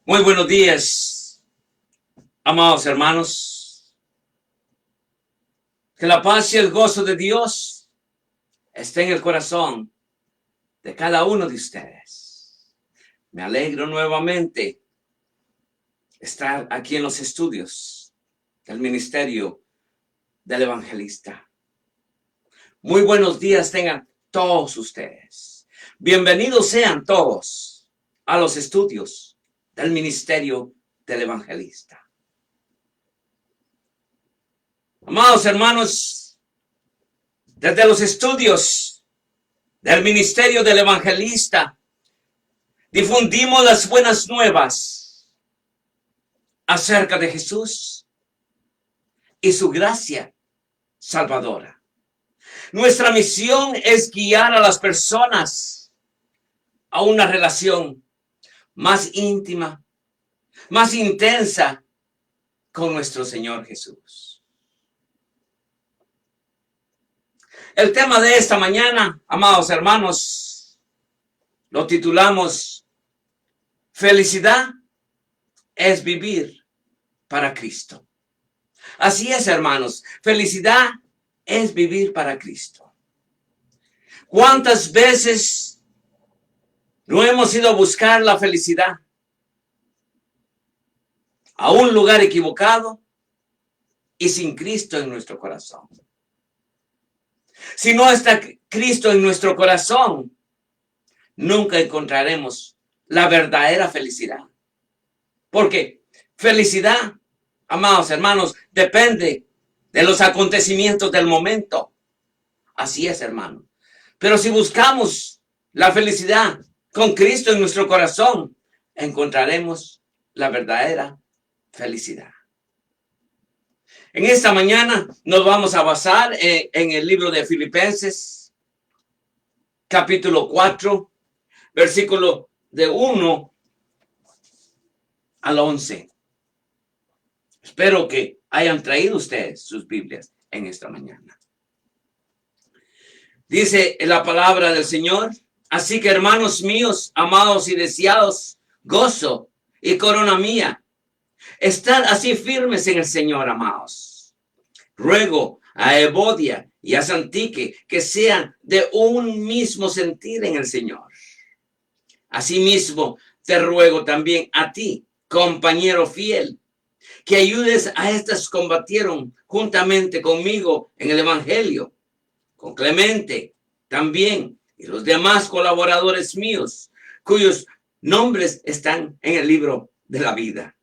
Muy buenos días, amados hermanos. Que la paz y el gozo de Dios esté en el corazón de cada uno de ustedes. Me alegro nuevamente estar aquí en los estudios del ministerio del evangelista. Muy buenos días tengan todos ustedes. Bienvenidos sean todos a los estudios del ministerio del evangelista. Amados hermanos, desde los estudios del ministerio del evangelista, difundimos las buenas nuevas acerca de Jesús y su gracia salvadora. Nuestra misión es guiar a las personas a una relación más íntima, más intensa con nuestro Señor Jesús. El tema de esta mañana, amados hermanos, lo titulamos Felicidad es vivir para Cristo. Así es, hermanos, felicidad es vivir para Cristo. ¿Cuántas veces no hemos ido a buscar la felicidad a un lugar equivocado y sin Cristo en nuestro corazón? Si no está Cristo en nuestro corazón, nunca encontraremos la verdadera felicidad. Porque felicidad, amados hermanos, depende de los acontecimientos del momento. Así es, hermano. Pero si buscamos la felicidad con Cristo en nuestro corazón, encontraremos la verdadera felicidad. En esta mañana nos vamos a basar en el libro de Filipenses, capítulo 4, versículo de 1 al 11. Espero que hayan traído ustedes sus Biblias en esta mañana. Dice la palabra del Señor: así que, hermanos míos, amados y deseados, gozo y corona mía, estad así firmes en el Señor, amados. Ruego a Evodia y a Santique que sean de un mismo sentir en el Señor. Asimismo, te ruego también a ti, compañero fiel, que ayudes a estas que combatieron juntamente conmigo en el Evangelio, con Clemente también, y los demás colaboradores míos, cuyos nombres están en el libro de la vida.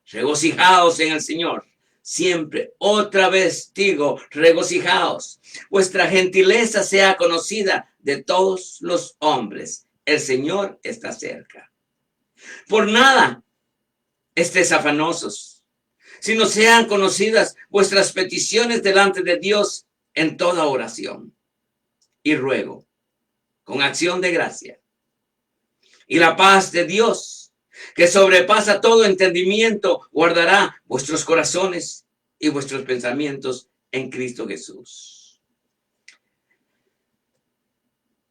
Regocijaos en el Señor. Siempre, otra vez digo, regocijaos. Vuestra gentileza sea conocida de todos los hombres. El Señor está cerca. Por nada estéis afanosos, sino sean conocidas vuestras peticiones delante de Dios en toda oración y ruego, con acción de gracia. Y la paz de Dios, que sobrepasa todo entendimiento, guardará vuestros corazones y vuestros pensamientos en Cristo Jesús.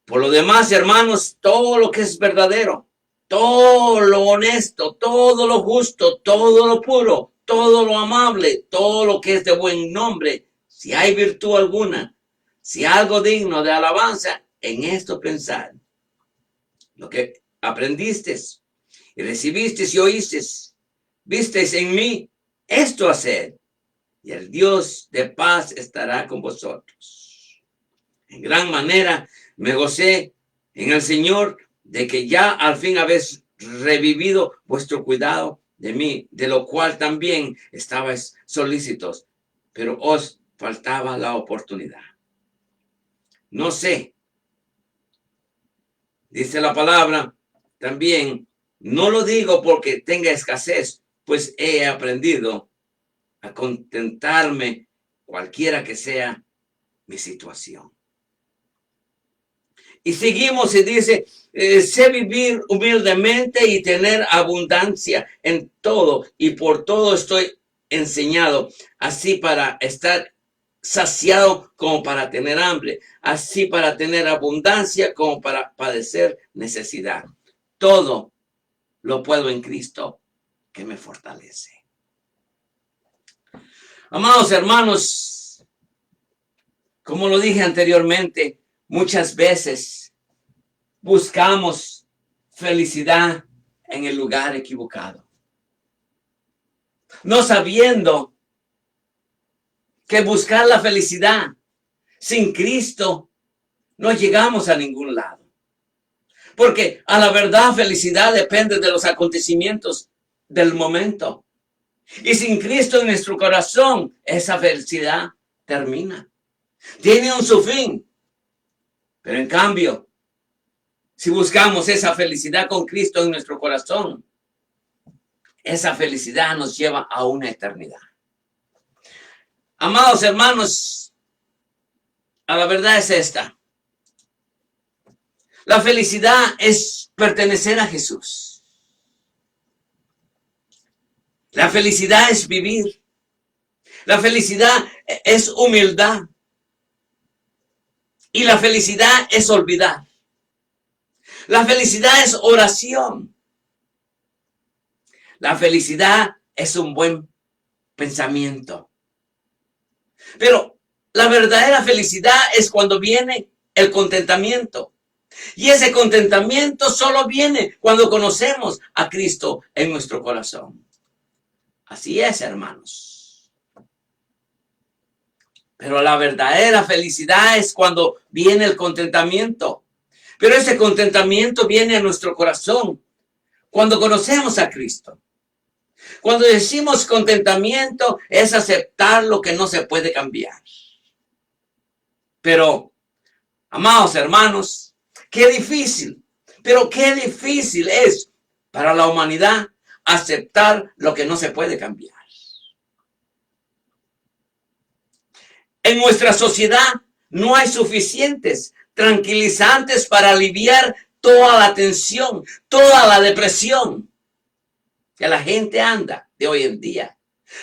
Por lo demás, hermanos, todo lo que es verdadero, todo lo honesto, todo lo justo, todo lo puro, todo lo amable, todo lo que es de buen nombre, si hay virtud alguna, si algo digno de alabanza, en esto pensad. Lo que aprendiste y recibiste y oíste, visteis en mí, esto haced, y el Dios de paz estará con vosotros. En gran manera me gocé en el Señor de que ya al fin habéis revivido vuestro cuidado de mí, de lo cual también estabais solícitos, pero os faltaba la oportunidad. No sé, dice la palabra también, no lo digo porque tenga escasez, pues he aprendido a contentarme cualquiera que sea mi situación. Y seguimos y dice, sé vivir humildemente y tener abundancia en todo, y por todo estoy enseñado, así para estar saciado como para tener hambre, así para tener abundancia como para padecer necesidad. Todo lo puedo en Cristo que me fortalece. Amados hermanos, como lo dije anteriormente, muchas veces buscamos felicidad en el lugar equivocado, no sabiendo que buscar la felicidad sin Cristo no llegamos a ningún lado. Porque a la verdad felicidad depende de los acontecimientos del momento. Y sin Cristo en nuestro corazón, esa felicidad termina. Tiene un su fin. Pero en cambio, si buscamos esa felicidad con Cristo en nuestro corazón, esa felicidad nos lleva a una eternidad. Amados hermanos, a la verdad es esta. La felicidad es pertenecer a Jesús. La felicidad es vivir. La felicidad es humildad. Y la felicidad es olvidar. La felicidad es oración. La felicidad es un buen pensamiento. Pero la verdadera felicidad es cuando viene el contentamiento. Y ese contentamiento solo viene cuando conocemos a Cristo en nuestro corazón. Así es, hermanos. Pero la verdadera felicidad es cuando viene el contentamiento. Pero ese contentamiento viene a nuestro corazón cuando conocemos a Cristo. Cuando decimos contentamiento es aceptar lo que no se puede cambiar. Pero, amados hermanos, qué difícil, pero qué difícil es para la humanidad aceptar lo que no se puede cambiar. En nuestra sociedad no hay suficientes tranquilizantes para aliviar toda la tensión, toda la depresión que la gente anda de hoy en día.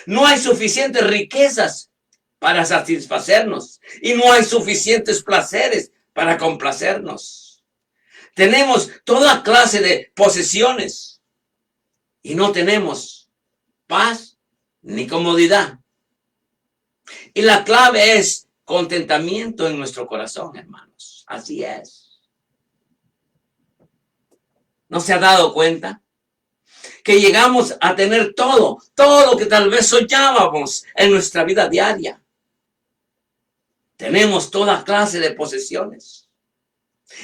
No hay suficientes riquezas para satisfacernos y no hay suficientes placeres para complacernos. Tenemos toda clase de posesiones y no tenemos paz ni comodidad. Y la clave es contentamiento en nuestro corazón, hermanos. Así es. ¿No se ha dado cuenta que llegamos a tener todo lo que tal vez soñábamos en nuestra vida diaria? Tenemos toda clase de posesiones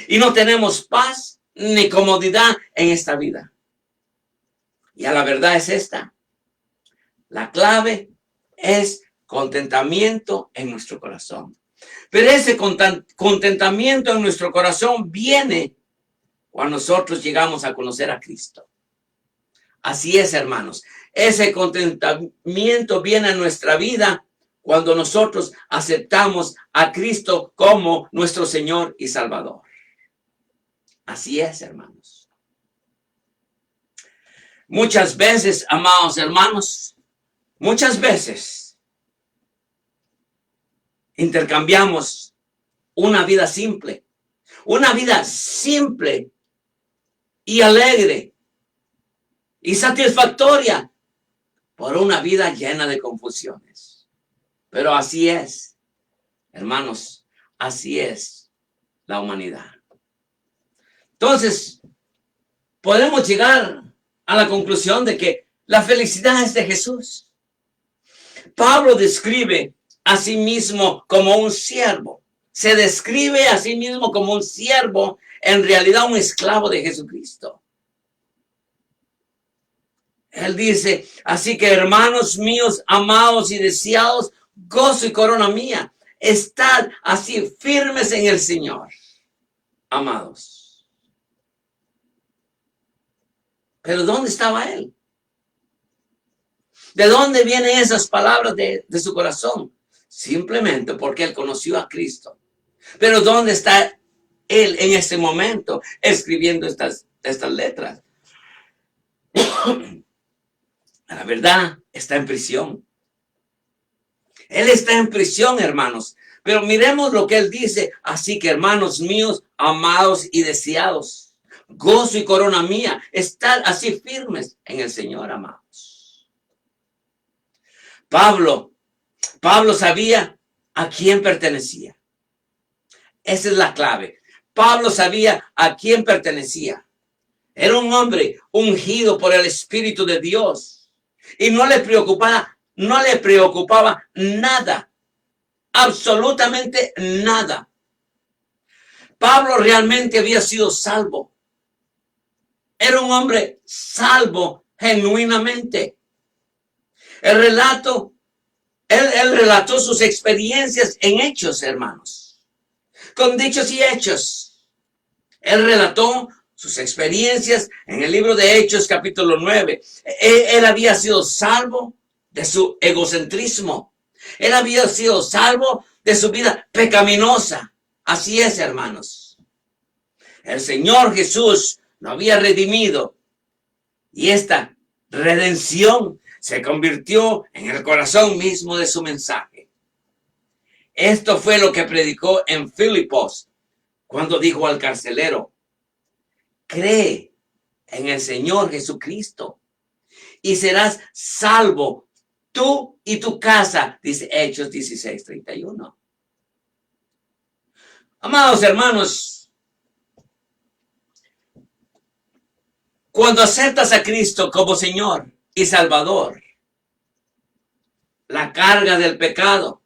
y no tenemos paz ni comodidad en esta vida. Y a la verdad es esta. La clave es contentamiento en nuestro corazón. Pero ese contentamiento en nuestro corazón viene cuando nosotros llegamos a conocer a Cristo. Así es, hermanos. Ese contentamiento viene a nuestra vida cuando nosotros aceptamos a Cristo como nuestro Señor y Salvador. Así es, hermanos. Muchas veces, amados hermanos, muchas veces intercambiamos una vida simple y alegre y satisfactoria por una vida llena de confusiones. Pero así es, hermanos, así es la humanidad. Entonces, podemos llegar a la conclusión de que la felicidad es de Jesús. Pablo describe a sí mismo como un siervo. Se describe a sí mismo como un siervo, en realidad un esclavo de Jesucristo. Él dice, así que hermanos míos, amados y deseados, gozo y corona mía, estad así firmes en el Señor, amados. Pero ¿dónde estaba él? ¿De dónde vienen esas palabras de su corazón? Simplemente porque él conoció a Cristo. Pero ¿dónde está él en este momento escribiendo estas letras? La verdad, está en prisión. Él está en prisión, hermanos. Pero miremos lo que él dice. Así que, hermanos míos, amados y deseados, gozo y corona mía, estad así firmes en el Señor, amados. Pablo sabía a quién pertenecía. Esa es la clave. Pablo sabía a quién pertenecía. Era un hombre ungido por el Espíritu de Dios. Y no le preocupaba nada, absolutamente nada. Pablo realmente había sido salvo. Era un hombre salvo genuinamente. Él relató sus experiencias en Hechos, hermanos. Con dichos y hechos. Él relató sus experiencias en el libro de Hechos, capítulo 9. Él había sido salvo de su egocentrismo. Él había sido salvo de su vida pecaminosa. Así es, hermanos. El Señor Jesús lo había redimido. Y esta redención se convirtió en el corazón mismo de su mensaje. Esto fue lo que predicó en Filipos cuando dijo al carcelero: cree en el Señor Jesucristo y serás salvo tú y tu casa, dice Hechos 16:31. Amados hermanos, cuando aceptas a Cristo como Señor y Salvador, la carga del pecado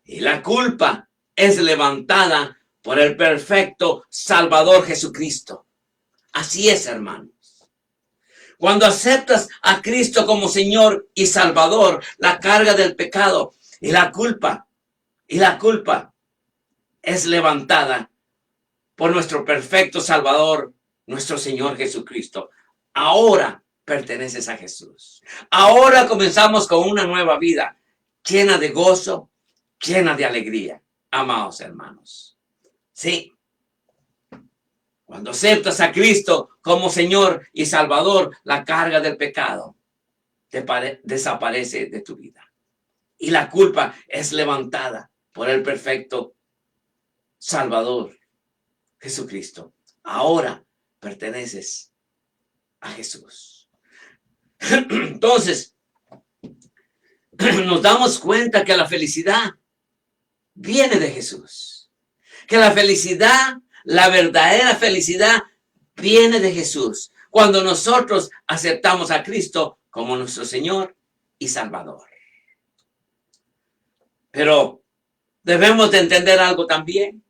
y la culpa es levantada por el perfecto Salvador Jesucristo. Así es, hermanos. Cuando aceptas a Cristo como Señor y Salvador, la carga del pecado y la culpa es levantada por nuestro perfecto Salvador, nuestro Señor Jesucristo. Ahora perteneces a Jesús. Ahora comenzamos con una nueva vida llena de gozo, llena de alegría, amados hermanos. Sí. Cuando aceptas a Cristo como Señor y Salvador, la carga del pecado desaparece de tu vida. Y la culpa es levantada por el perfecto Salvador, Jesucristo. Ahora perteneces a Jesús. Entonces, nos damos cuenta que la felicidad viene de Jesús. Que la felicidad, la verdadera felicidad, viene de Jesús. Cuando nosotros aceptamos a Cristo como nuestro Señor y Salvador. Pero debemos de entender algo también.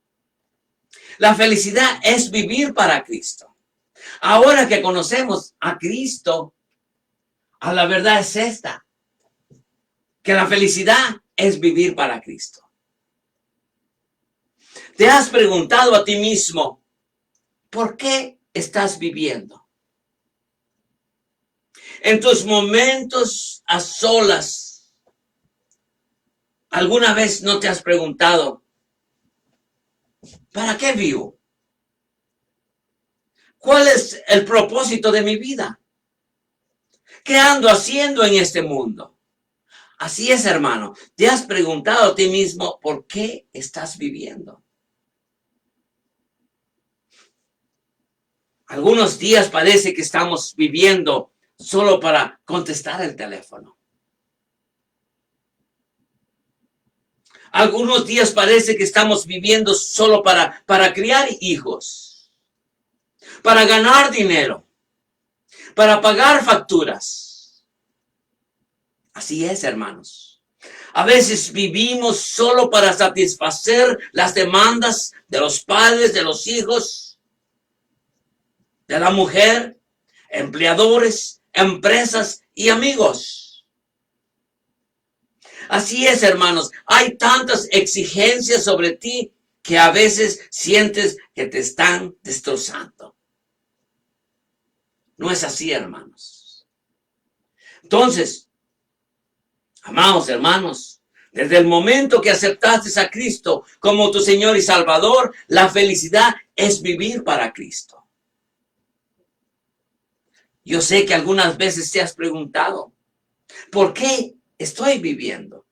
La felicidad es vivir para Cristo. Ahora que conocemos a Cristo, la verdad es esta: que la felicidad es vivir para Cristo. ¿Te has preguntado a ti mismo por qué estás viviendo? En tus momentos a solas, ¿alguna vez no te has preguntado para qué vivo? ¿Cuál es el propósito de mi vida? ¿Qué ando haciendo en este mundo? Así es, hermano. ¿Te has preguntado a ti mismo por qué estás viviendo? Algunos días parece que estamos viviendo solo para contestar el teléfono. Algunos días parece que estamos viviendo solo para criar hijos, para ganar dinero, para pagar facturas. Así es, hermanos. A veces vivimos solo para satisfacer las demandas de los padres, de los hijos, de la mujer, empleadores, empresas y amigos. Así es, hermanos. Hay tantas exigencias sobre ti que a veces sientes que te están destrozando. No es así, hermanos. Entonces, amados hermanos, desde el momento que aceptaste a Cristo como tu Señor y Salvador, la felicidad es vivir para Cristo. Yo sé que algunas veces te has preguntado, ¿por qué estoy viviendo?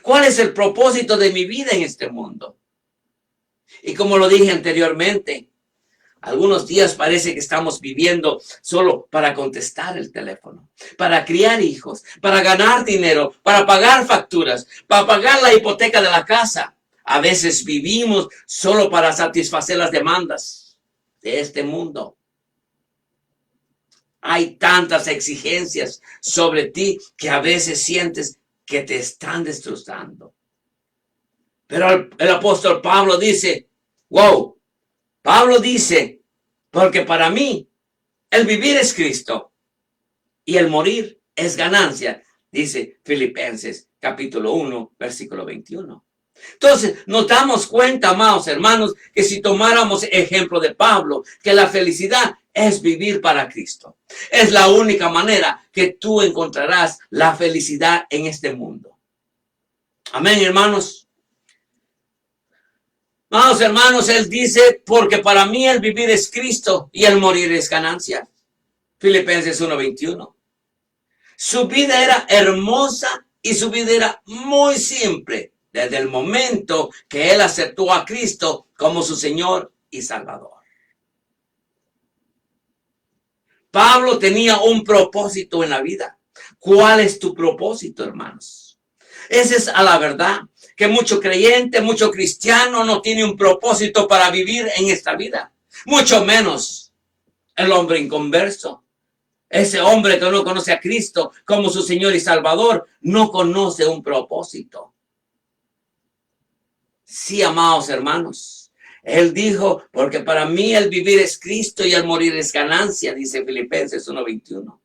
¿Cuál es el propósito de mi vida en este mundo? Y como lo dije anteriormente, algunos días parece que estamos viviendo solo para contestar el teléfono, para criar hijos, para ganar dinero, para pagar facturas, para pagar la hipoteca de la casa. A veces vivimos solo para satisfacer las demandas de este mundo. Hay tantas exigencias sobre ti que a veces sientes que te están destrozando. Pero el apóstol Pablo dice, wow, Pablo dice, porque para mí el vivir es Cristo y el morir es ganancia, dice Filipenses capítulo 1, versículo 21. Entonces, nos damos cuenta, amados hermanos, que si tomáramos ejemplo de Pablo, que la felicidad es vivir para Cristo. Es la única manera que tú encontrarás la felicidad en este mundo. Amén, hermanos. Amados hermanos, él dice, porque para mí el vivir es Cristo y el morir es ganancia. Filipenses 1:21. Su vida era hermosa y su vida era muy simple desde el momento que él aceptó a Cristo como su Señor y Salvador. Pablo tenía un propósito en la vida. ¿Cuál es tu propósito, hermanos? Esa es a la verdad, que mucho creyente, mucho cristiano no tiene un propósito para vivir en esta vida. Mucho menos el hombre inconverso. Ese hombre que no conoce a Cristo como su Señor y Salvador, no conoce un propósito. Sí, amados hermanos. Él dijo, porque para mí el vivir es Cristo y el morir es ganancia, dice Filipenses 1:21.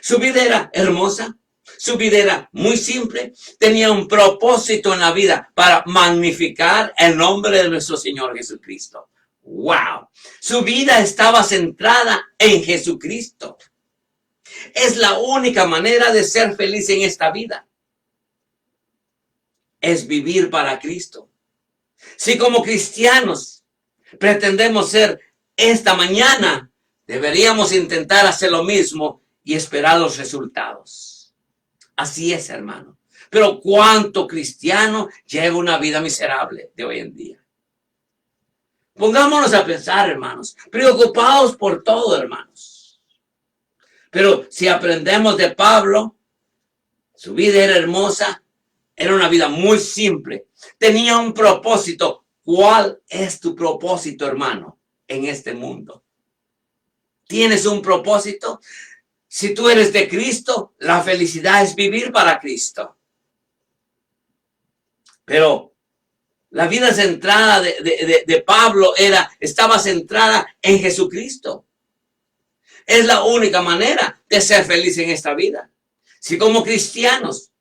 Su vida era hermosa, su vida era muy simple, tenía un propósito en la vida para magnificar el nombre de nuestro Señor Jesucristo. ¡Wow! Su vida estaba centrada en Jesucristo. Es la única manera de ser feliz en esta vida. Es vivir para Cristo. Si como cristianos pretendemos ser esta mañana, deberíamos intentar hacer lo mismo y esperar los resultados. Así es, hermano. Pero ¿cuánto cristiano lleva una vida miserable de hoy en día? Pongámonos a pensar, hermanos, preocupados por todo, hermanos. Pero si aprendemos de Pablo, su vida era hermosa, era una vida muy simple. Tenía un propósito. ¿Cuál es tu propósito, hermano, en este mundo? ¿Tienes un propósito? Si tú eres de Cristo, la felicidad es vivir para Cristo. Pero la vida centrada de Pablo estaba centrada en Jesucristo. Es la única manera de ser feliz en esta vida. Si como cristianos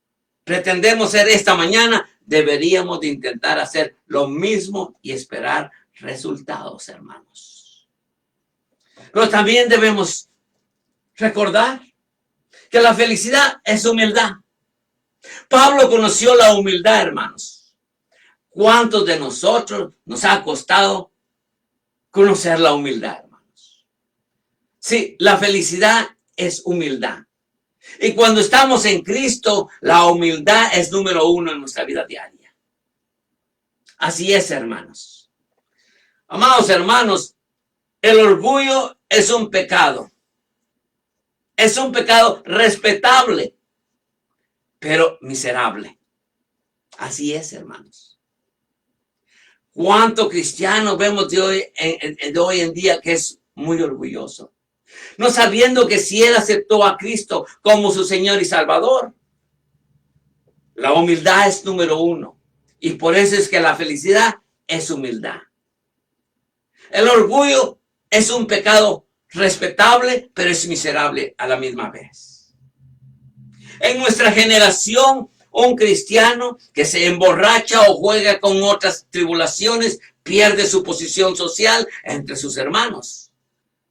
pretendemos ser esta mañana, deberíamos de intentar hacer lo mismo y esperar resultados, hermanos. Pero también debemos recordar que la felicidad es humildad. Pablo conoció la humildad, hermanos. ¿Cuántos de nosotros nos ha costado conocer la humildad, hermanos? Sí, la felicidad es humildad. Y cuando estamos en Cristo, la humildad es número 1 en nuestra vida diaria. Así es, hermanos. Amados hermanos, el orgullo es un pecado. Es un pecado respetable, pero miserable. Así es, hermanos. ¿Cuántos cristianos vemos de hoy en día que es muy orgulloso? No sabiendo que si él aceptó a Cristo como su Señor y Salvador, la humildad es número 1. Y por eso es que la felicidad es humildad. El orgullo es un pecado respetable, pero es miserable a la misma vez. En nuestra generación, un cristiano que se emborracha o juega con otras tribulaciones pierde su posición social entre sus hermanos.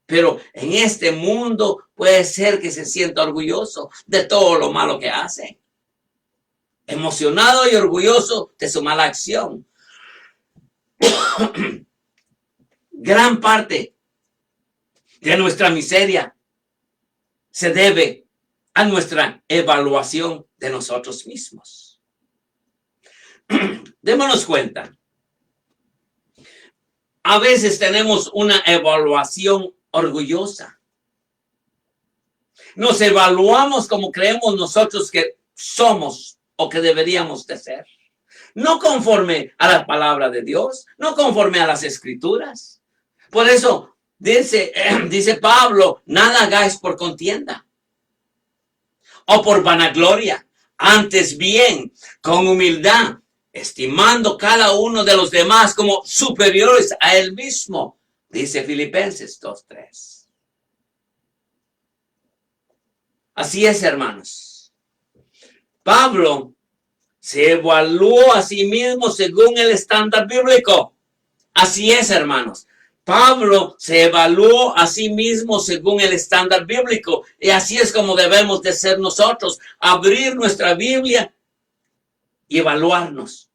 Pero en este mundo puede ser que se sienta orgulloso de todo lo malo que hace. Emocionado y orgulloso de su mala acción. Gran parte de nuestra miseria se debe a nuestra evaluación de nosotros mismos. Démonos cuenta. A veces tenemos una evaluación orgullosa. Nos evaluamos como creemos nosotros que somos o que deberíamos de ser. No conforme a la palabra de Dios, no conforme a las escrituras. Por eso dice Pablo, nada hagáis por contienda o por vanagloria, antes bien, con humildad, estimando cada uno de los demás como superiores a él mismo, dice Filipenses 2:3. Así es, hermanos. Pablo se evaluó a sí mismo según el estándar bíblico. Así es, hermanos. Pablo se evaluó a sí mismo según el estándar bíblico. Y así es como debemos de ser nosotros. Abrir nuestra Biblia y evaluarnos.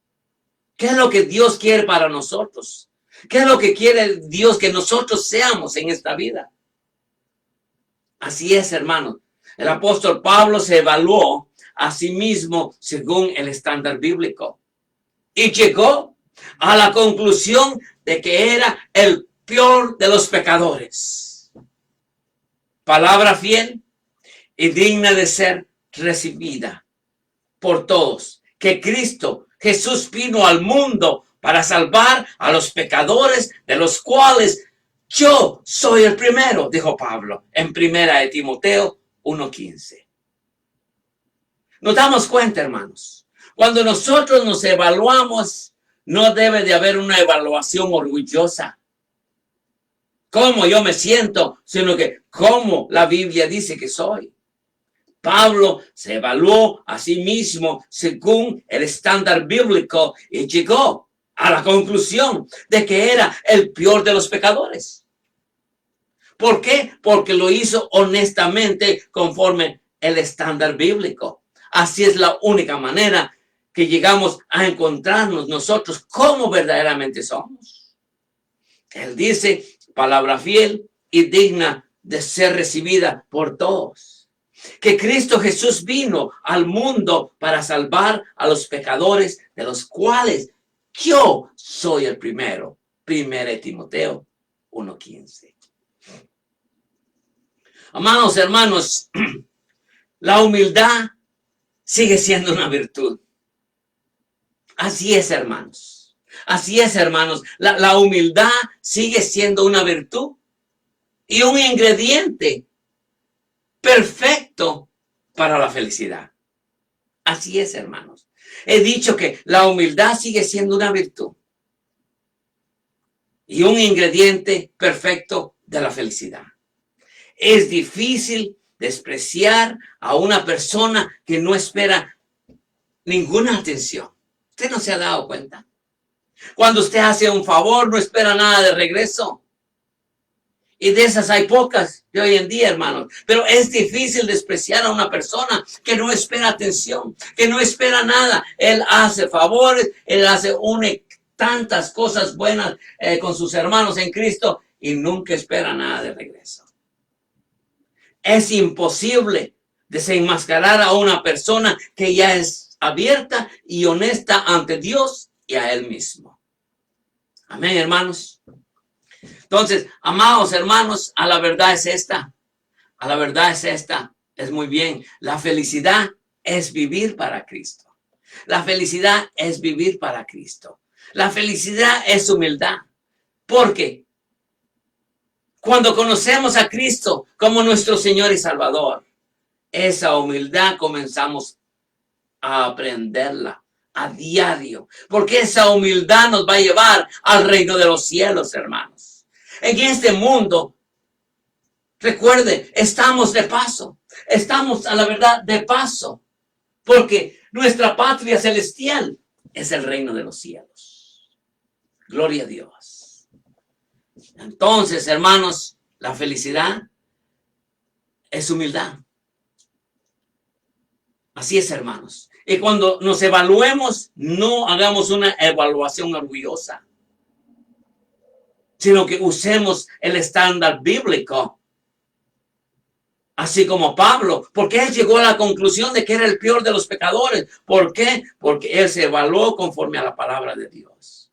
¿Qué es lo que Dios quiere para nosotros? ¿Qué es lo que quiere Dios que nosotros seamos en esta vida? Así es, hermanos. El apóstol Pablo se evaluó a sí mismo según el estándar bíblico. Y llegó a la conclusión de que era el peor de los pecadores. Palabra fiel y digna de ser recibida por todos. Que Cristo Jesús vino al mundo para salvar a los pecadores, de los cuales yo soy el primero, dijo Pablo en 1 Timoteo 1:15. Nos damos cuenta, hermanos, cuando nosotros nos evaluamos, no debe de haber una evaluación orgullosa. ¿Cómo yo me siento? Sino que cómo la Biblia dice que soy. Pablo se evaluó a sí mismo según el estándar bíblico y llegó a la conclusión de que era el peor de los pecadores. ¿Por qué? Porque lo hizo honestamente conforme el estándar bíblico. Así es la única manera que llegamos a encontrarnos nosotros como verdaderamente somos. Él dice, palabra fiel y digna de ser recibida por todos. Que Cristo Jesús vino al mundo para salvar a los pecadores, de los cuales yo soy el primero. 1 Timoteo 1:15. Amados hermanos, la humildad sigue siendo una virtud. Así es, hermanos. Así es, hermanos. La humildad sigue siendo una virtud y un ingrediente perfecto para la felicidad. Así es, hermanos. He dicho que la humildad sigue siendo una virtud y un ingrediente perfecto de la felicidad. Es difícil despreciar a una persona que no espera ninguna atención. ¿Usted no se ha dado cuenta? Cuando usted hace un favor, no espera nada de regreso. Y de esas hay pocas de hoy en día, hermanos. Pero es difícil despreciar a una persona que no espera atención, que no espera nada. Él hace favores, él une tantas cosas buenas con sus hermanos en Cristo y nunca espera nada de regreso. Es imposible desenmascarar a una persona que ya es abierta y honesta ante Dios y a Él mismo. Amén, hermanos. Entonces, amados hermanos, a la verdad es esta. A la verdad es esta. Es muy bien. La felicidad es vivir para Cristo. La felicidad es vivir para Cristo. La felicidad es humildad. Porque cuando conocemos a Cristo como nuestro Señor y Salvador, esa humildad comenzamos a aprenderla a diario. Porque esa humildad nos va a llevar al reino de los cielos, hermanos. En este mundo Recuerde, estamos de paso. Estamos a la verdad de paso. Porque nuestra patria celestial es el reino de los cielos. Gloria a Dios. Entonces, hermanos, la felicidad es humildad. Así es, hermanos. Y cuando nos evaluemos, no hagamos una evaluación orgullosa, sino que usemos el estándar bíblico. Así como Pablo, porque él llegó a la conclusión de que era el peor de los pecadores. ¿Por qué? Porque él se evaluó conforme a la palabra de Dios.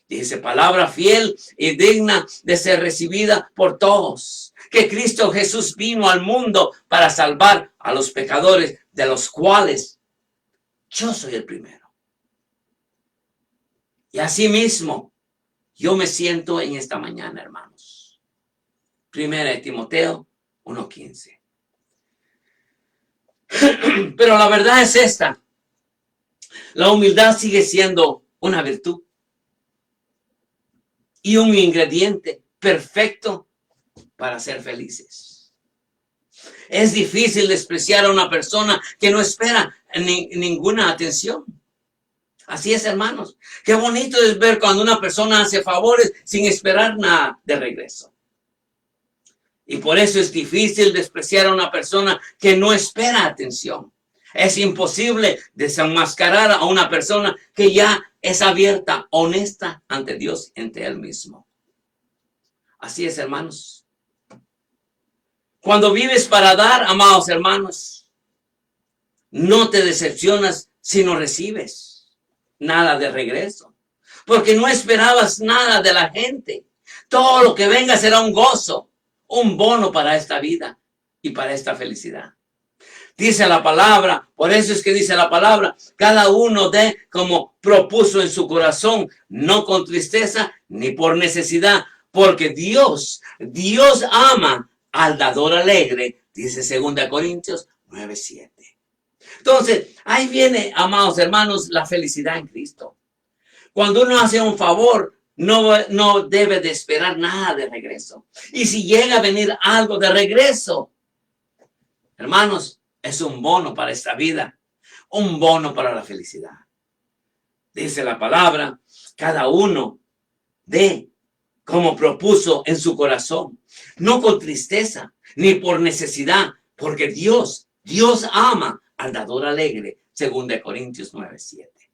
Dice, palabra fiel y digna de ser recibida por todos. Que Cristo Jesús vino al mundo para salvar a los pecadores, de los cuales yo soy el primero. Y así mismo, yo me siento en esta mañana, hermanos. Primera de Timoteo 1:15. Pero la verdad es esta. La humildad sigue siendo una virtud y un ingrediente perfecto para ser felices. Es difícil despreciar a una persona que no espera ninguna atención. Así es, hermanos. Qué bonito es ver cuando una persona hace favores sin esperar nada de regreso. Y por eso es difícil despreciar a una persona que no espera atención. Es imposible desenmascarar a una persona que ya es abierta, honesta ante Dios, ante Él mismo. Así es, hermanos. Cuando vives para dar, amados hermanos, no te decepcionas si no recibes nada de regreso. Porque no esperabas nada de la gente. Todo lo que venga será un gozo, un bono para esta vida y para esta felicidad. Dice la palabra, por eso es que dice la palabra, cada uno dé como propuso en su corazón, no con tristeza ni por necesidad, porque Dios ama al dador alegre, dice 2 Corintios 9:7. Entonces, ahí viene, amados hermanos, la felicidad en Cristo. Cuando uno hace un favor, no debe de esperar nada de regreso. Y si llega a venir algo de regreso, hermanos, es un bono para esta vida, un bono para la felicidad. Dice la palabra, cada uno dé como propuso en su corazón, no con tristeza ni por necesidad, porque Dios ama al dador alegre, 2 Corintios 9:7.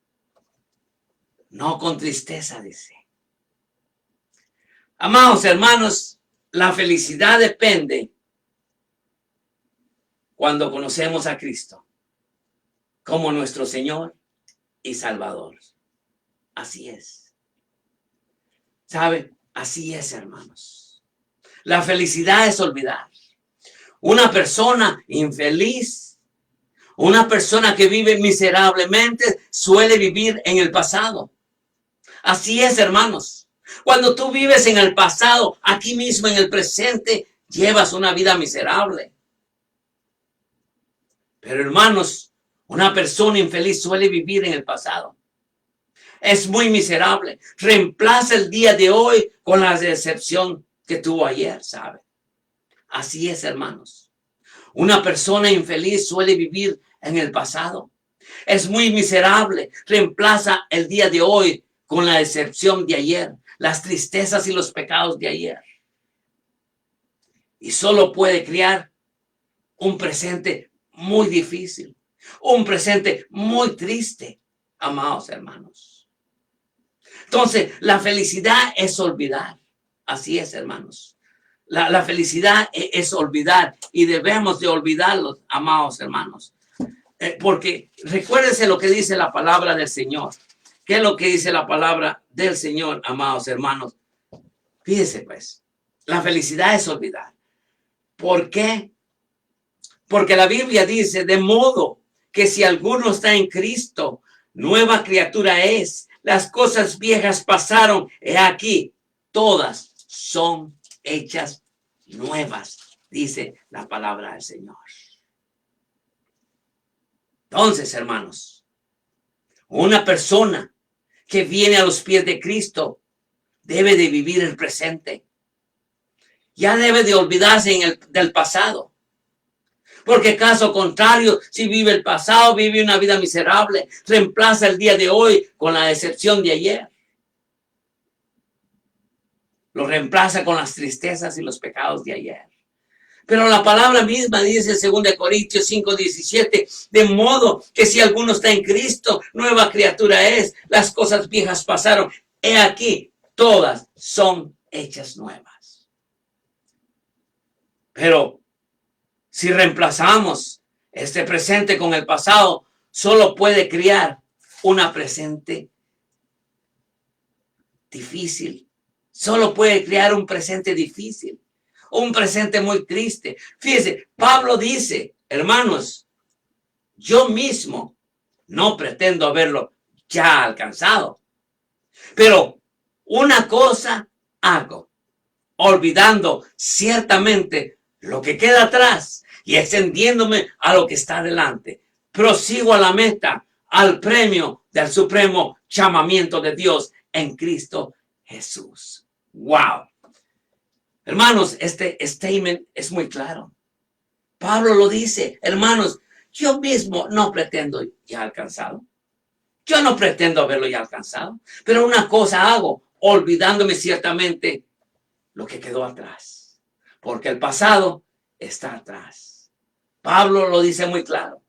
No con tristeza, dice. Amados hermanos, la felicidad depende cuando conocemos a Cristo como nuestro Señor y Salvador. Así es. ¿Sabe? Así es, hermanos. La felicidad es olvidar. Una persona infeliz, una persona que vive miserablemente, suele vivir en el pasado. Así es, hermanos. Cuando tú vives en el pasado, aquí mismo en el presente, llevas una vida miserable. Pero, hermanos, una persona infeliz suele vivir en el pasado. Es muy miserable. Reemplaza el día de hoy con la decepción que tuvo ayer, ¿sabe? Así es, hermanos. Una persona infeliz suele vivir en el pasado. Es muy miserable. Reemplaza el día de hoy con la decepción de ayer, las tristezas y los pecados de ayer. Y solo puede crear un presente muy difícil, un presente muy triste, amados hermanos. Entonces, la felicidad es olvidar. Así es, hermanos. La felicidad es olvidar y debemos de olvidarlos, amados hermanos. Porque recuérdense lo que dice la palabra del Señor. ¿Qué es lo que dice la palabra del Señor, amados hermanos? Fíjense pues, la felicidad es olvidar. ¿Por qué? Porque la Biblia dice, de modo que si alguno está en Cristo, nueva criatura es. Las cosas viejas pasaron, he aquí, todas son hechas nuevas, dice la palabra del Señor. Entonces, hermanos, una persona que viene a los pies de Cristo debe de vivir el presente. ya debe de olvidarse del pasado. Porque caso contrario, si vive el pasado, vive una vida miserable, reemplaza el día de hoy con la decepción de ayer. Lo reemplaza con las tristezas y los pecados de ayer. Pero la palabra misma dice en 2 Corintios 5:17, de modo que si alguno está en Cristo, nueva criatura es, las cosas viejas pasaron, he aquí, todas son hechas nuevas. Pero si reemplazamos este presente con el pasado, solo puede crear una presente difícil. Solo puede crear un presente difícil. Un presente muy triste. Fíjese, Pablo dice, hermanos, yo mismo no pretendo haberlo ya alcanzado. Pero una cosa hago, olvidando ciertamente lo que queda atrás y extendiéndome a lo que está adelante. Prosigo a la meta, al premio del supremo llamamiento de Dios en Cristo Jesús. ¡Wow! Hermanos, este statement es muy claro. Pablo lo dice, hermanos, yo mismo no pretendo ya alcanzado. Yo no pretendo haberlo ya alcanzado. Pero una cosa hago, olvidándome ciertamente lo que quedó atrás. Porque el pasado está atrás. Pablo lo dice muy claro.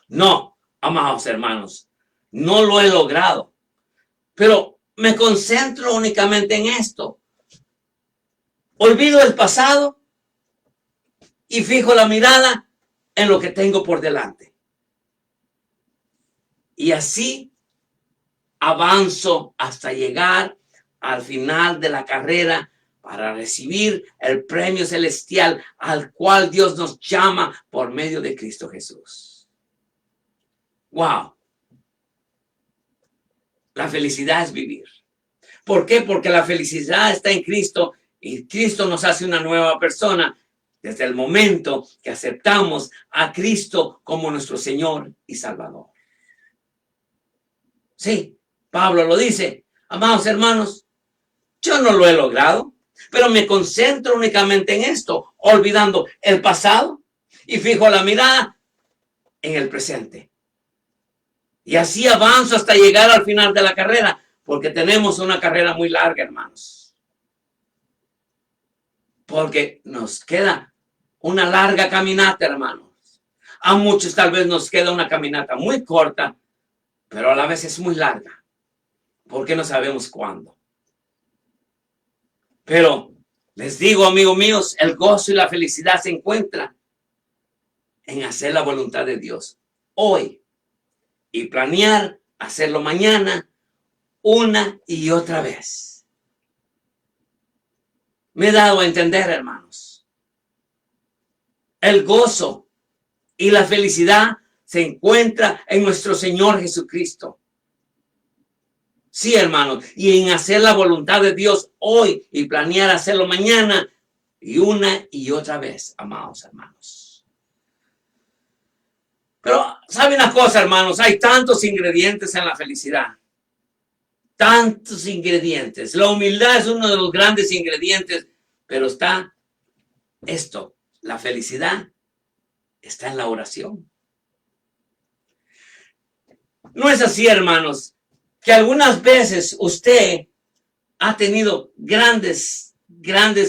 No, amados hermanos, no lo he logrado. Pero me concentro únicamente en esto. Olvido el pasado y fijo la mirada en lo que tengo por delante. Y así avanzo hasta llegar al final de la carrera para recibir el premio celestial al cual Dios nos llama por medio de Cristo Jesús. ¡Wow! La felicidad es vivir. ¿Por qué? Porque la felicidad está en Cristo y Cristo nos hace una nueva persona desde el momento que aceptamos a Cristo como nuestro Señor y Salvador. Sí, Pablo lo dice. Amados hermanos, yo no lo he logrado, pero me concentro únicamente en esto, olvidando el pasado y fijo la mirada en el presente. Y así avanzo hasta llegar al final de la carrera, porque tenemos una carrera muy larga, hermanos. Porque nos queda una larga caminata, hermanos. A muchos tal vez nos queda una caminata muy corta, pero a la vez es muy larga, porque no sabemos cuándo. Pero les digo, amigos míos, el gozo y la felicidad se encuentran en hacer la voluntad de Dios hoy y planear hacerlo mañana una y otra vez. Me he dado a entender, hermanos. El gozo y la felicidad se encuentra en nuestro Señor Jesucristo. Sí, hermanos, y en hacer la voluntad de Dios hoy y planear hacerlo mañana y una y otra vez, amados hermanos. Pero, ¿sabe una cosa, hermanos? Hay tantos ingredientes en la felicidad. Tantos ingredientes. La humildad es uno de los grandes ingredientes, pero está esto, la felicidad está en la oración. No es así, hermanos, que algunas veces usted ha tenido grandes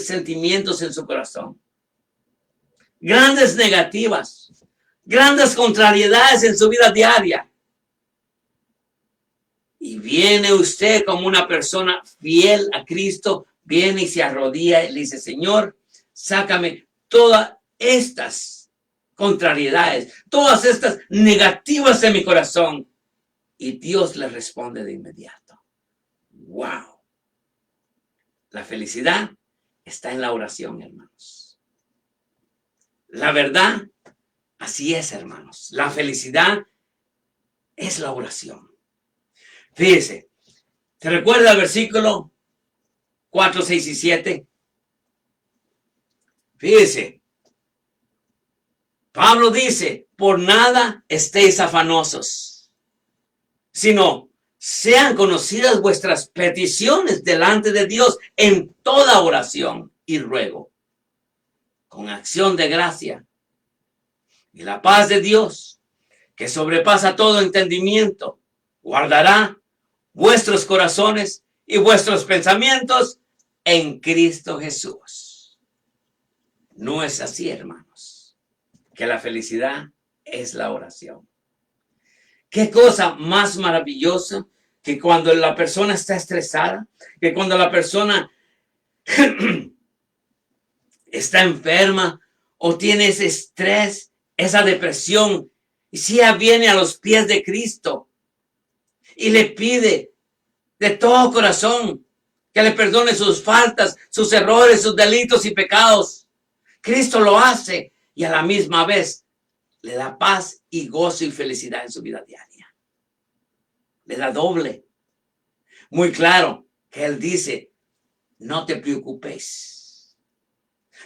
sentimientos en su corazón, grandes negativas, grandes contrariedades en su vida diaria. Y viene usted como una persona fiel a Cristo, viene y se arrodilla y le dice, Señor, sácame todas estas contrariedades, todas estas negativas en mi corazón. Y Dios le responde de inmediato. ¡Wow! La felicidad está en la oración, hermanos. La verdad, así es, hermanos. La felicidad es la oración. Fíjese, ¿te recuerda el versículo 4, 6 y 7? Fíjese, Pablo dice, por nada estéis afanosos, sino sean conocidas vuestras peticiones delante de Dios en toda oración y ruego, con acción de gracia. Y la paz de Dios, que sobrepasa todo entendimiento, guardará vuestros corazones y vuestros pensamientos en Cristo Jesús. No es así, hermanos, que la felicidad es la oración. Qué cosa más maravillosa que cuando la persona está estresada, que cuando la persona está enferma o tiene ese estrés, esa depresión, y si ella viene a los pies de Cristo y le pide de todo corazón que le perdone sus faltas, sus errores, sus delitos y pecados, Cristo lo hace y a la misma vez le da paz y gozo y felicidad en su vida diaria. Le da doble. Muy claro que Él dice, no te preocupes.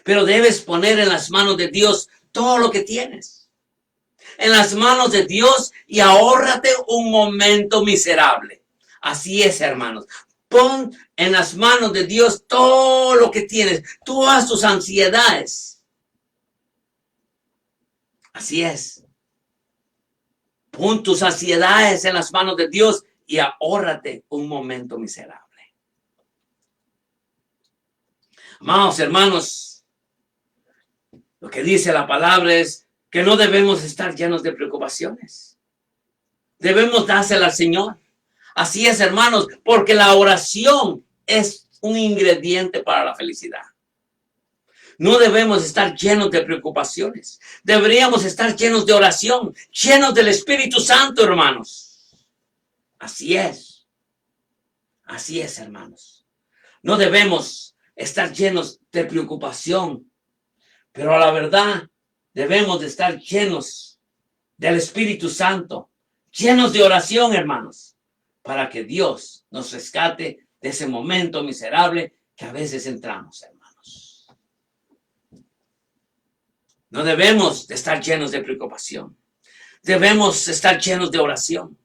Pero debes poner en las manos de Dios todo lo que tienes. En las manos de Dios y ahórrate un momento miserable. Así es, hermanos. Pon en las manos de Dios todo lo que tienes, todas tus ansiedades. Así es. Pon tus ansiedades en las manos de Dios y ahórrate un momento miserable. Amados hermanos, lo que dice la palabra es que no debemos estar llenos de preocupaciones. Debemos dársela al Señor. Así es, hermanos, porque la oración es un ingrediente para la felicidad. No debemos estar llenos de preocupaciones. Deberíamos estar llenos de oración, llenos del Espíritu Santo, hermanos. Así es. Así es, hermanos. No debemos estar llenos de preocupación, pero a la verdad debemos de estar llenos del Espíritu Santo, llenos de oración, hermanos, para que Dios nos rescate de ese momento miserable que a veces entramos, hermanos. No debemos de estar llenos de preocupación. Debemos estar llenos de oración.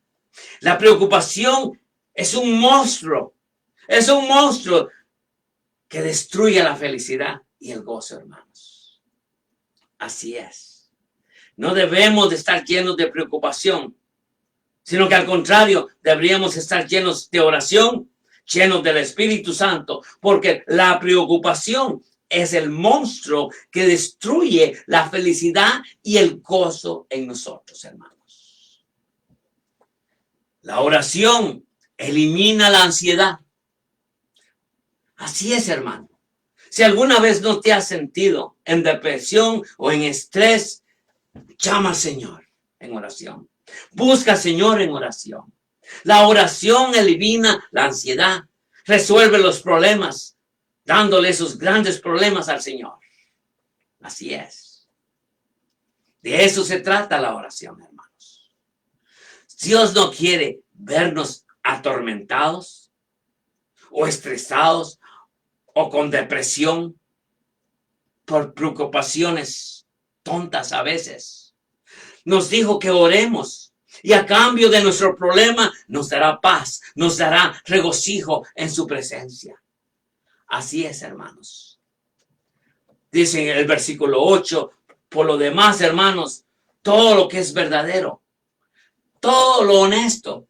La preocupación es un monstruo. Es un monstruo que destruye la felicidad y el gozo, hermanos. Así es. No debemos de estar llenos de preocupación, sino que al contrario, deberíamos estar llenos de oración, llenos del Espíritu Santo, porque la preocupación es el monstruo que destruye la felicidad y el gozo en nosotros, hermanos. La oración elimina la ansiedad. Así es, hermano. Si alguna vez no te has sentido en depresión o en estrés, llama al Señor en oración. Busca al Señor en oración. La oración elimina la ansiedad, resuelve los problemas, dándole esos grandes problemas al Señor. Así es. De eso se trata la oración, hermanos. Dios no quiere vernos atormentados o estresados o con depresión por preocupaciones tontas a veces. Nos dijo que oremos y a cambio de nuestro problema nos dará paz, nos dará regocijo en su presencia. Así es, hermanos. Dice en el versículo 8, por lo demás, hermanos, todo lo que es verdadero, todo lo honesto,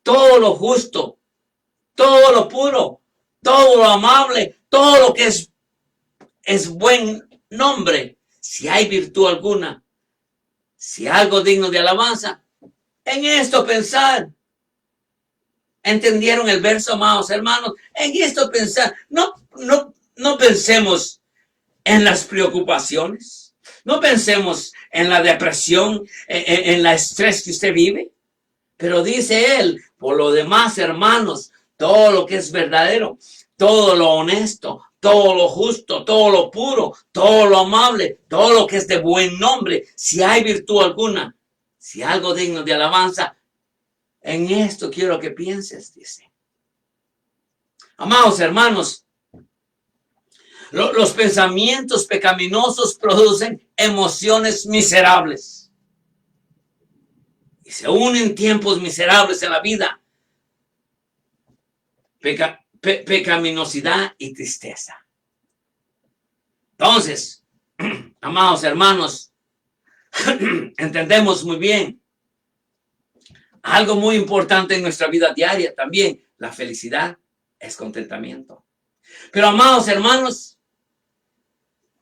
todo lo justo, todo lo puro, todo lo amable, todo lo que es buen nombre, si hay virtud alguna, si algo digno de alabanza, en esto pensar. ¿Entendieron el verso, amados hermanos? En esto pensar. No pensemos en las preocupaciones. No pensemos en la depresión, en la estrés que usted vive. Pero dice él, por lo demás, hermanos, todo lo que es verdadero, todo lo honesto, todo lo justo, todo lo puro, todo lo amable, todo lo que es de buen nombre, si hay virtud alguna, si algo digno de alabanza, en esto quiero que pienses, dice. Amados hermanos, los pensamientos pecaminosos producen emociones miserables. Y se unen tiempos miserables en la vida pecaminosidad y tristeza. Entonces, amados hermanos, entendemos muy bien algo muy importante en nuestra vida diaria también. La felicidad es contentamiento. Pero, amados hermanos,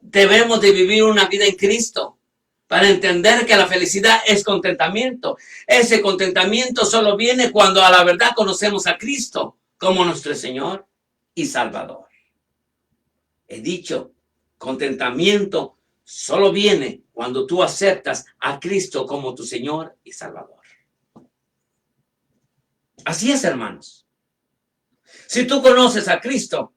debemos de vivir una vida en Cristo para entender que la felicidad es contentamiento. Ese contentamiento solo viene cuando a la verdad conocemos a Cristo como nuestro Señor y Salvador. He dicho, contentamiento solo viene cuando tú aceptas a Cristo como tu Señor y Salvador. Así es, hermanos. Si tú conoces a Cristo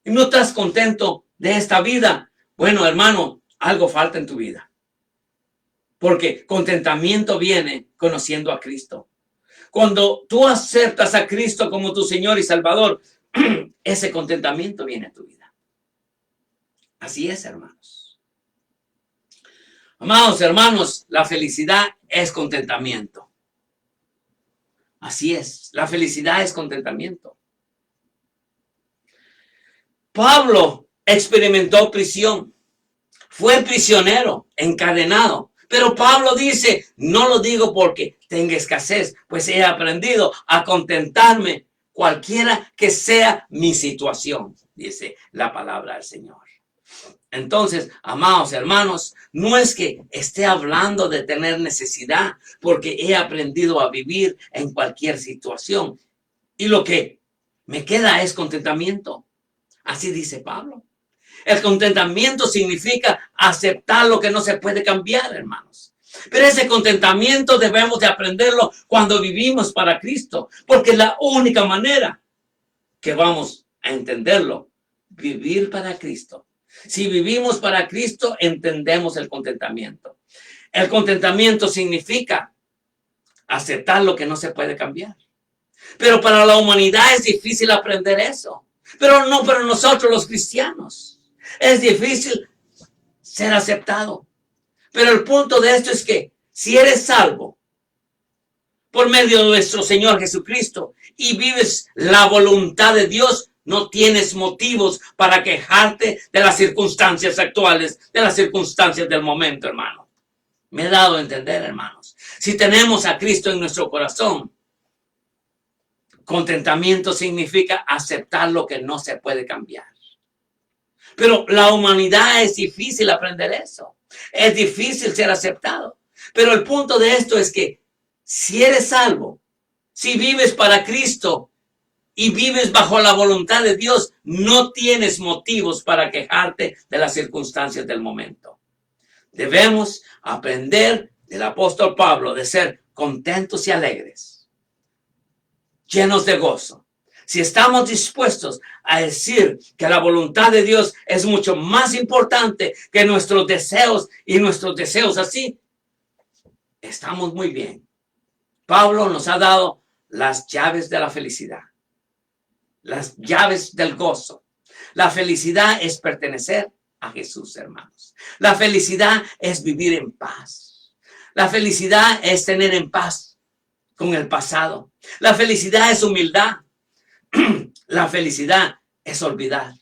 y no estás contento de esta vida, bueno, hermano, algo falta en tu vida. Porque contentamiento viene conociendo a Cristo. Cuando tú aceptas a Cristo como tu Señor y Salvador, ese contentamiento viene a tu vida. Así es, hermanos. Amados hermanos, la felicidad es contentamiento. Así es, la felicidad es contentamiento. Pablo experimentó prisión. Fue prisionero, encadenado. Pero Pablo dice, no lo digo porque tenga escasez, pues he aprendido a contentarme cualquiera que sea mi situación, dice la palabra del Señor. Entonces, amados hermanos, no es que esté hablando de tener necesidad, porque he aprendido a vivir en cualquier situación. Y lo que me queda es contentamiento. Así dice Pablo. El contentamiento significa aceptar lo que no se puede cambiar, hermanos. Pero ese contentamiento debemos de aprenderlo cuando vivimos para Cristo, porque es la única manera que vamos a entenderlo, vivir para Cristo. Si vivimos para Cristo, entendemos el contentamiento. El contentamiento significa aceptar lo que no se puede cambiar. Pero para la humanidad es difícil aprender eso. Pero no para nosotros los cristianos. Es difícil ser aceptado. Pero el punto de esto es que si eres salvo por medio de nuestro Señor Jesucristo y vives la voluntad de Dios, no tienes motivos para quejarte de las circunstancias actuales, de las circunstancias del momento, hermano. Me he dado a entender, hermanos. Si tenemos a Cristo en nuestro corazón, contentamiento significa aceptar lo que no se puede cambiar. Pero la humanidad es difícil aprender eso. Es difícil ser aceptado. Pero el punto de esto es que si eres salvo, si vives para Cristo y vives bajo la voluntad de Dios, no tienes motivos para quejarte de las circunstancias del momento. Debemos aprender del apóstol Pablo de ser contentos y alegres, llenos de gozo. Si estamos dispuestos a decir que la voluntad de Dios es mucho más importante que nuestros deseos y nuestros deseos así, estamos muy bien. Pablo nos ha dado las llaves de la felicidad, las llaves del gozo. La felicidad es pertenecer a Jesús, hermanos. La felicidad es vivir en paz. La felicidad es tener en paz con el pasado. La felicidad es humildad. La felicidad es olvidar.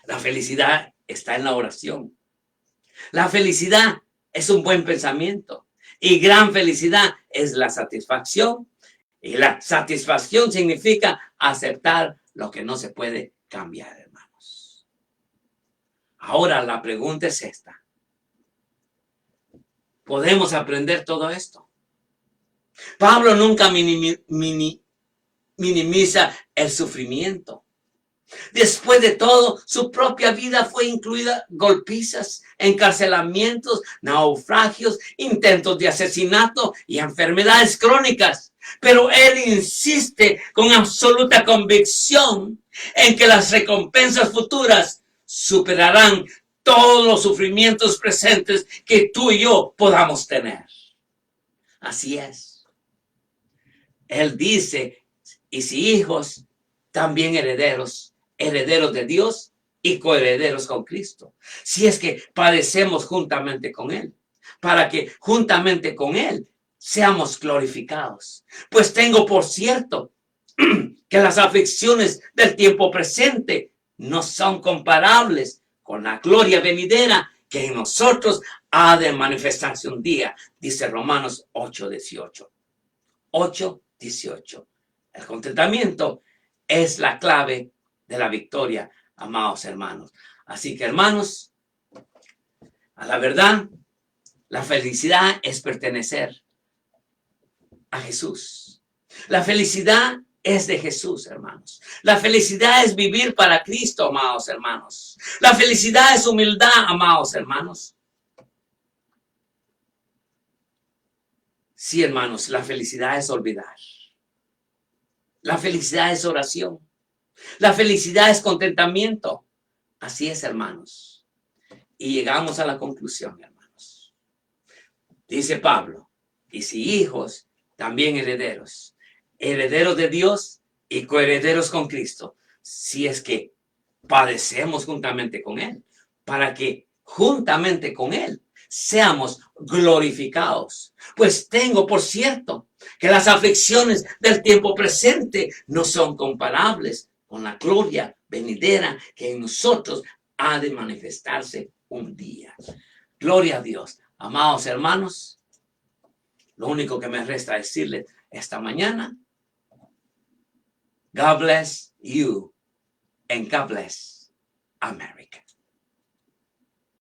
La felicidad está en la oración. La felicidad es un buen pensamiento. Y gran felicidad es la satisfacción. Y la satisfacción significa aceptar lo que no se puede cambiar, hermanos. Ahora la pregunta es esta. ¿Podemos aprender todo esto? Pablo nunca minimiza el sufrimiento. Después de todo, su propia vida fue incluida golpizas, encarcelamientos, naufragios, intentos de asesinato y enfermedades crónicas. Pero él insiste con absoluta convicción en que las recompensas futuras superarán todos los sufrimientos presentes que tú y yo podamos tener. Así es. Él dice, y si hijos, también herederos, herederos de Dios y coherederos con Cristo. Si es que padecemos juntamente con Él, para que juntamente con Él seamos glorificados. Pues tengo por cierto que las aflicciones del tiempo presente no son comparables con la gloria venidera que en nosotros ha de manifestarse un día, dice Romanos 8:18. 8:18. El contentamiento es la clave de la victoria, amados hermanos. Así que, hermanos, a la verdad, la felicidad es pertenecer a Jesús. La felicidad es de Jesús, hermanos. La felicidad es vivir para Cristo, amados hermanos. La felicidad es humildad, amados hermanos. Sí, hermanos, la felicidad es olvidar. La felicidad es oración. La felicidad es contentamiento. Así es, hermanos. Y llegamos a la conclusión, hermanos. Dice Pablo, y si hijos, también herederos. Herederos de Dios y coherederos con Cristo. Si es que padecemos juntamente con Él, para que juntamente con Él seamos glorificados. Pues tengo por cierto que las aflicciones del tiempo presente no son comparables con la gloria venidera que en nosotros ha de manifestarse un día. Gloria a Dios. Amados hermanos, lo único que me resta decirles esta mañana, God bless you and God bless America.